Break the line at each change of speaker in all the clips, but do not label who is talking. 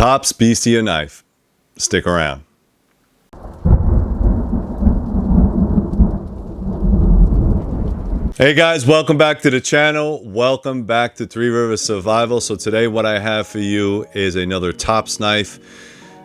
Tops Bestia knife. Stick around. Hey guys, welcome back to the channel. Welcome back to Three Rivers Survival. So today what I have for you is another Tops knife.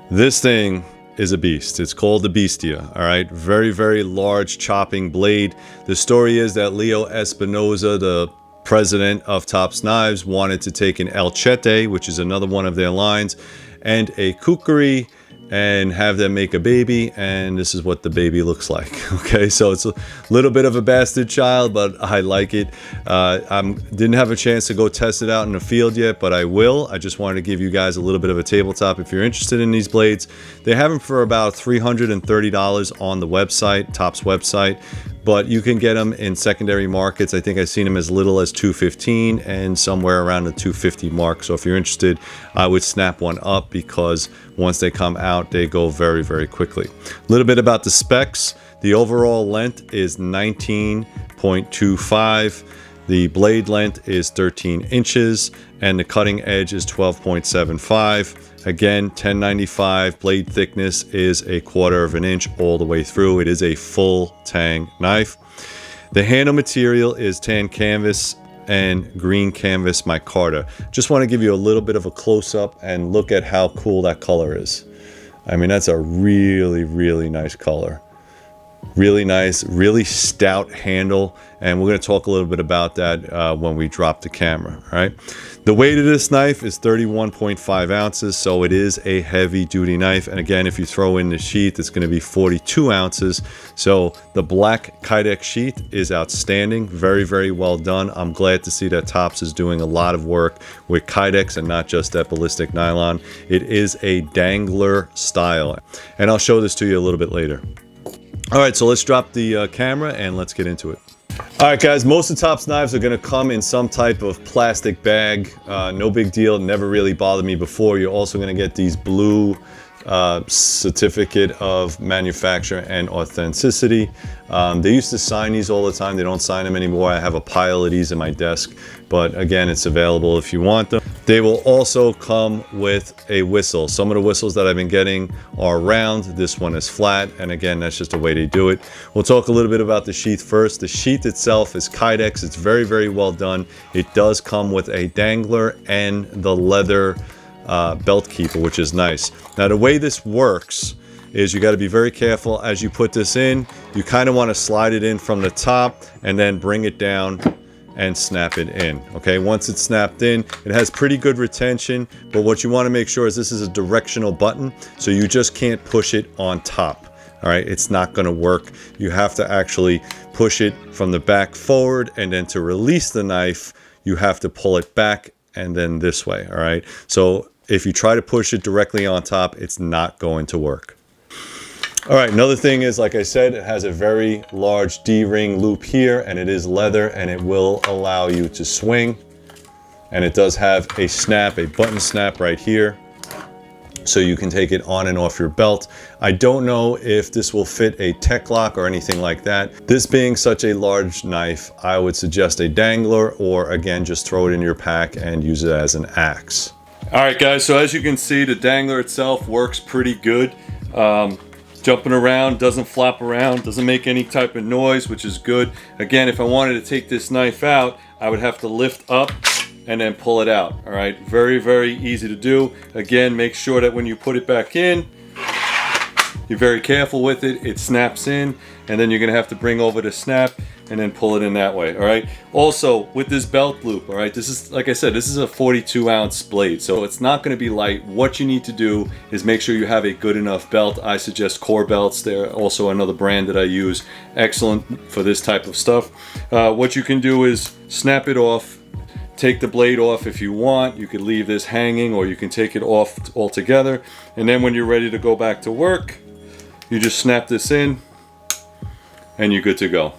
This thing is a beast. It's called the Bestia, all right? Very, very large chopping blade. The story is that Leo Espinoza, the president of Tops Knives, wanted to take an El Chete, which is another one of their lines, and a Kukri, and have them make a baby, and this is what the baby looks like. Okay, so it's a little bit of a bastard child, but I like it. Didn't have a chance to go test it out in the field yet, but I will. I just wanted to give you guys a little bit of a tabletop. If you're interested in these blades, they have them for about $330 on the website, Tops website, but you can get them in secondary markets. I think I've seen them as little as $215 and somewhere around the $250 mark. So if you're interested, I would snap one up because once they come out, they go very, very quickly. A little bit about the specs. The overall length is 19.25. The blade length is 13 inches and the cutting edge is 12.75. Again, 1095. Blade thickness is 1/4 of an inch all the way through. It is a full tang knife. The handle material is tan canvas and green canvas micarta. Just want to give you a little bit of a close-up and look at how cool that color is. I mean, that's a really, really nice color. Really nice, really stout handle, and we're going to talk a little bit about that when we drop the camera. All right, the weight of this knife is 31.5 ounces, so it is a heavy duty knife. And again, if you throw in the sheath, it's going to be 42 ounces. So the black Kydex sheath is outstanding, very, very well done. I'm glad to see that Tops is doing a lot of work with Kydex and not just that ballistic nylon. It is a Dangler style, and I'll show this to you a little bit later. All right, so let's drop the camera and let's get into it. All right, guys, most of Tops knives are going to come in some type of plastic bag. No big deal, never really bothered me before. You're also going to get these blue certificate of manufacture and authenticity. They used to sign these all the time. They don't sign them anymore. I have a pile of these in my desk, but again, it's available if you want them. They will also come with a whistle. Some of the whistles that I've been getting are round. This one is flat, and again, that's just the way they do it. We'll talk a little bit about the sheath first. The sheath itself is Kydex. It's very, very well done. It does come with a dangler and the leather belt keeper, which is nice. Now, the way this works is you got to be very careful as you put this in. You kind of want to slide it in from the top and then bring it down and snap it in. Okay, once it's snapped in, it has pretty good retention, but what you want to make sure is this is a directional button, so you just can't push it on top. All right, it's not going to work. You have to actually push it from the back forward, and then to release the knife, you have to pull it back and then this way. All right, so if you try to push it directly on top, it's not going to work. All right, another thing is, like I said, it has a very large D-ring loop here, and it is leather, and it will allow you to swing. And it does have a snap, a button snap right here, so you can take it on and off your belt. I don't know if this will fit a tech lock or anything like that. This being such a large knife, I would suggest a dangler, or again, just throw it in your pack and use it as an axe. All right, guys, so as you can see, the dangler itself works pretty good. Jumping around, doesn't flop around, doesn't make any type of noise, which is good. Again, if I wanted to take this knife out, I would have to lift up and then pull it out. All right, very, very easy to do. Again, make sure that when you put it back in, you're very careful with it. It snaps in, and then you're gonna have to bring over the snap and then pull it in that way. All right, also with this belt loop, all right, this is, like I said, this is a 42-ounce blade, so it's not going to be light. What you need to do is make sure you have a good enough belt. I suggest Core belts. They're also another brand that I use, excellent for this type of stuff. What you can do is snap it off, take the blade off if you want. You could leave this hanging, or you can take it off altogether, and then when you're ready to go back to work, you just snap this in and you're good to go.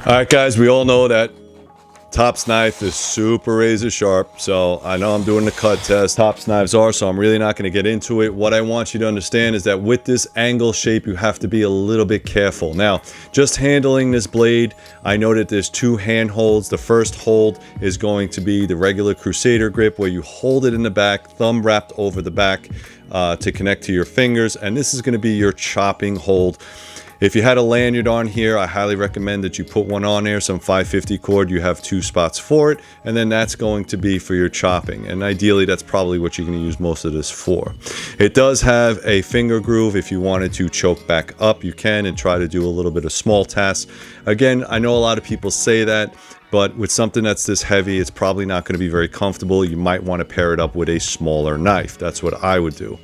All right, guys, we all know that Topps knife is super razor sharp, so I know I'm doing the cut test. Topps knives are, so I'm really not going to get into it. What I want you to understand is that with this angle shape, you have to be a little bit careful. Now, just handling this blade, I know that there's two hand holds. The first hold is going to be the regular Crusader grip, where you hold it in the back, thumb wrapped over the back to connect to your fingers, and this is going to be your chopping hold. If you had a lanyard on here, I highly recommend that you put one on there, some 550 cord. You have two spots for it, and then that's going to be for your chopping. And ideally, that's probably what you're going to use most of this for. It does have a finger groove. If you wanted to choke back up, you can, and try to do a little bit of small tasks. Again, I know a lot of people say that, but with something that's this heavy, it's probably not going to be very comfortable. You might want to pair it up with a smaller knife. That's what I would do.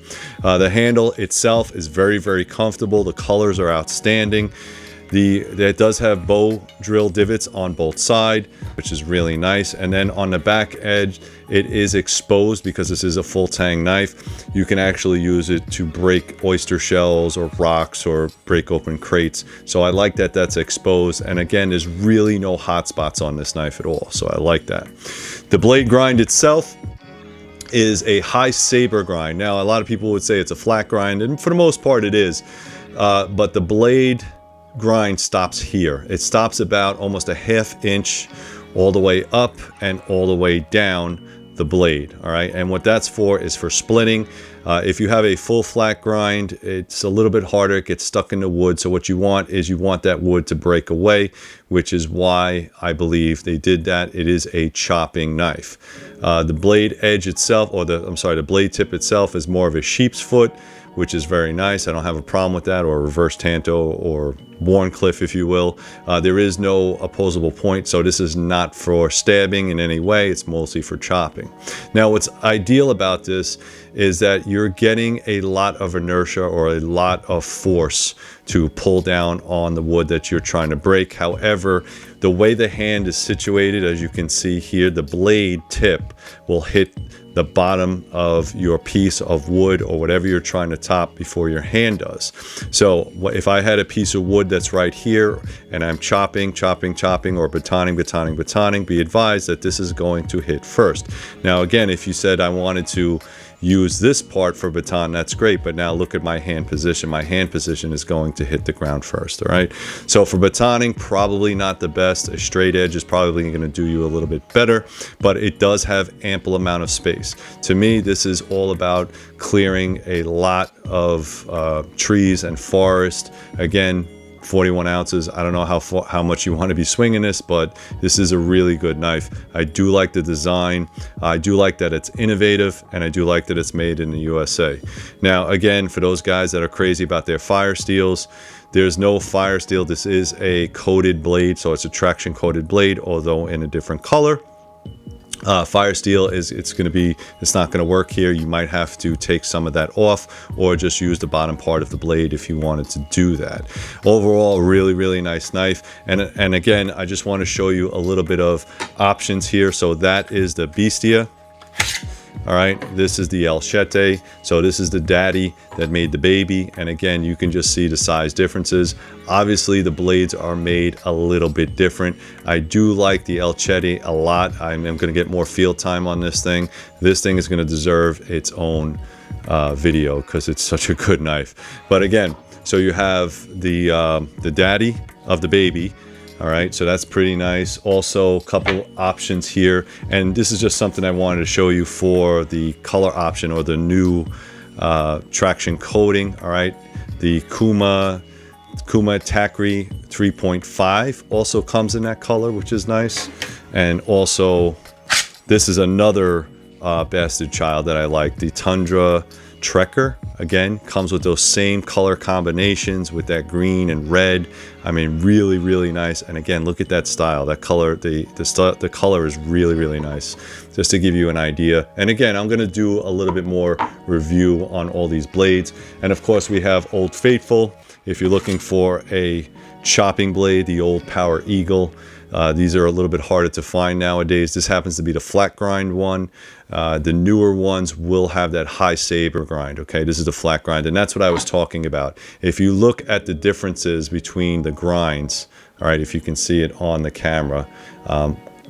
The handle itself is very, very comfortable. The colors are outstanding. It does have bow drill divots on both sides, which is really nice. And then on the back edge, it is exposed because this is a full tang knife. You can actually use it to break oyster shells or rocks or break open crates. So I like that that's exposed. And again, there's really no hot spots on this knife at all. So I like that. The blade grind itself is a high saber grind. Now, a lot of people would say it's a flat grind, and for the most part it is. But the blade grind stops here. It stops about almost a ½ inch all the way up and all the way down the blade. All right, and what that's for is for splitting. If you have a full flat grind, it's a little bit harder. It gets stuck in the wood. So what you want is you want that wood to break away, which is why I believe they did that. It is a chopping knife. The blade edge itself, or the blade tip itself, is more of a sheep's foot, which is very nice. I don't have a problem with that, or reverse tanto, or Warncliffe, if you will. There is no opposable point, so this is not for stabbing in any way. It's mostly for chopping. Now, what's ideal about this is that you're getting a lot of inertia, or a lot of force to pull down on the wood that you're trying to break. However, the way the hand is situated, as you can see here, the blade tip will hit the bottom of your piece of wood or whatever you're trying to top before your hand does. So if I had a piece of wood that's right here and I'm chopping, or batoning, be advised that this is going to hit first. Now again, if you said I wanted to use this part for baton, that's great, but now look at my hand position. My hand position is going to hit the ground first, all right? So for batoning, probably not the best. A straight edge is probably going to do you a little bit better, but it does have ample amount of space. To me, this is all about clearing a lot of trees and forest. Again, 41 ounces. I don't know how much you want to be swinging this, but this is a really good knife. I do like the design. I do like that it's innovative, and I do like that it's made in the USA. Now, again, for those guys that are crazy about their fire steels, there's no fire steel. This is a coated blade, so it's a traction coated blade, although in a different color. Fire steel it's not going to work here. You might have to take some of that off, or just use the bottom part of the blade if you wanted to do that. Overall, really, really nice knife. And again, I just want to show you a little bit of options here. So that is the Bestia. All right, this is the El Chete. So this is the daddy that made the baby. And again, you can just see the size differences. Obviously, the blades are made a little bit different. I do like the El Chete a lot. I'm going to get more field time on this thing. This thing is going to deserve its own video because it's such a good knife. But again, so you have the daddy of the baby. All right, so that's pretty nice. Also, a couple options here, and this is just something I wanted to show you for the color option, or the new traction coating. All right, the Kuma Takri 3.5 also comes in that color, which is nice. And also, this is another bastard child that I like, the Tundra Trekker. Again, comes with those same color combinations with that green and red. I mean, really, really nice. And again, look at that style, that color. The color is really, really nice. Just to give you an idea. And again, I'm going to do a little bit more review on all these blades. And of course, we have Old Faithful. If you're looking for a chopping blade, the old Power Eagle. These are a little bit harder to find nowadays. This happens to be the flat grind one. The newer ones will have that high saber grind. Okay, this is the flat grind, and that's what I was talking about. If you look at the differences between the grinds, all right, if you can see it on the camera,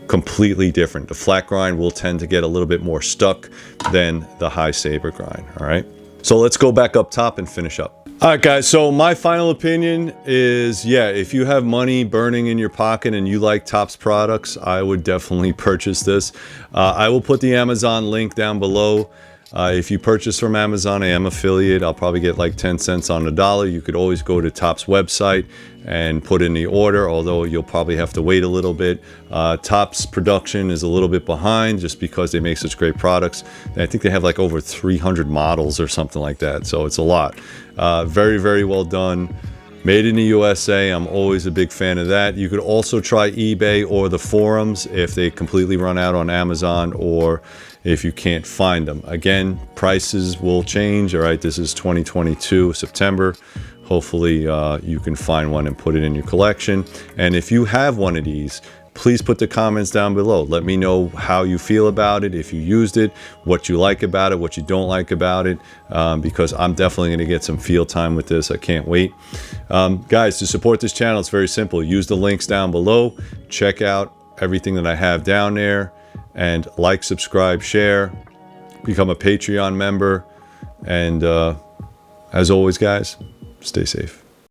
completely different. The flat grind will tend to get a little bit more stuck than the high saber grind. All right, so let's go back up top and finish up. All right, guys, so my final opinion is, yeah, if you have money burning in your pocket and you like Topps products, I would definitely purchase this. I will put the Amazon link down below. If you purchase from Amazon, I am affiliate. I'll probably get like 10 cents on the dollar. You could always go to Topps website and put in the order, although you'll probably have to wait a little bit. Topps production is a little bit behind just because they make such great products. And I think they have like over 300 models or something like that, so it's a lot. Very, very well done. Made in the USA. I'm always a big fan of that. You could also try eBay or the forums if they completely run out on Amazon or if you can't find them. Again, prices will change. All right, this is 2022 September. Hopefully you can find one and put it in your collection. And if you have one of these, please put the comments down below. Let me know how you feel about it, if you used it, what you like about it, what you don't like about it, because I'm definitely going to get some field time with this. I can't wait. Guys, to support this channel, it's very simple. Use the links down below. Check out everything that I have down there, and like, subscribe, share, become a Patreon member. And as always, guys, stay safe.